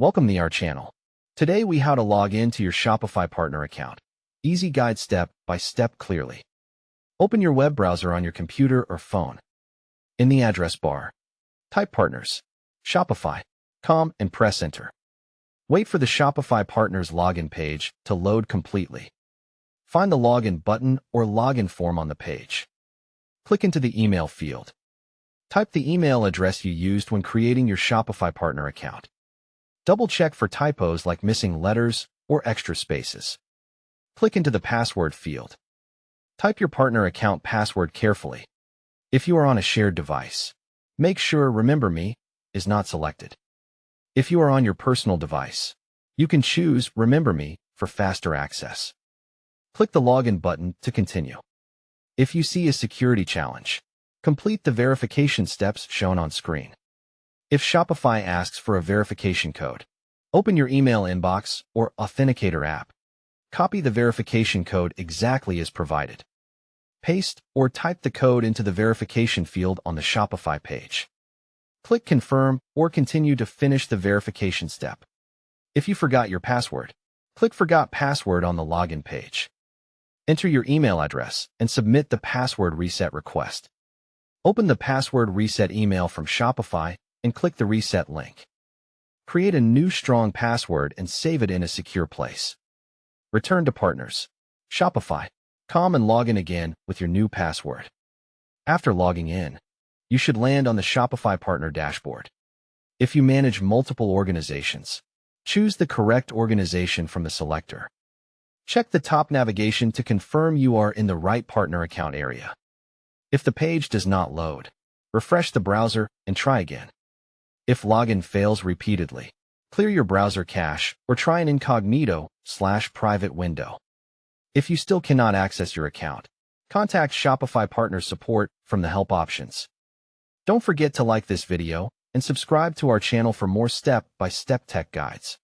Welcome to our channel. Today we how to log into your Shopify partner account. Easy guide step by step clearly. Open your web browser on your computer or phone. In the address bar, type partners, Shopify.com and press enter. Wait for the Shopify partners login page to load completely. Find the login button or login form on the page. Click into the email field. Type the email address you used when creating your Shopify partner account. Double-check for typos like missing letters or extra spaces. Click into the password field. Type your partner account password carefully. If you are on a shared device, make sure Remember Me is not selected. If you are on your personal device, you can choose Remember Me for faster access. Click the login button to continue. If you see a security challenge, complete the verification steps shown on screen. If Shopify asks for a verification code, open your email inbox or Authenticator app. Copy the verification code exactly as provided. Paste or type the code into the verification field on the Shopify page. Click Confirm or Continue to finish the verification step. If you forgot your password, click Forgot Password on the login page. Enter your email address and submit the password reset request. Open the password reset email from Shopify and click the reset link. Create a new strong password and save it in a secure place. Return to partners, Shopify.com and log in again with your new password. After logging in, you should land on the Shopify partner dashboard. If you manage multiple organizations, choose the correct organization from the selector. Check the top navigation to confirm you are in the right partner account area. If the page does not load, refresh the browser and try again. If login fails repeatedly, clear your browser cache or try an incognito/private window. If you still cannot access your account, contact Shopify Partner Support from the help options. Don't forget to like this video and subscribe to our channel for more step-by-step tech guides.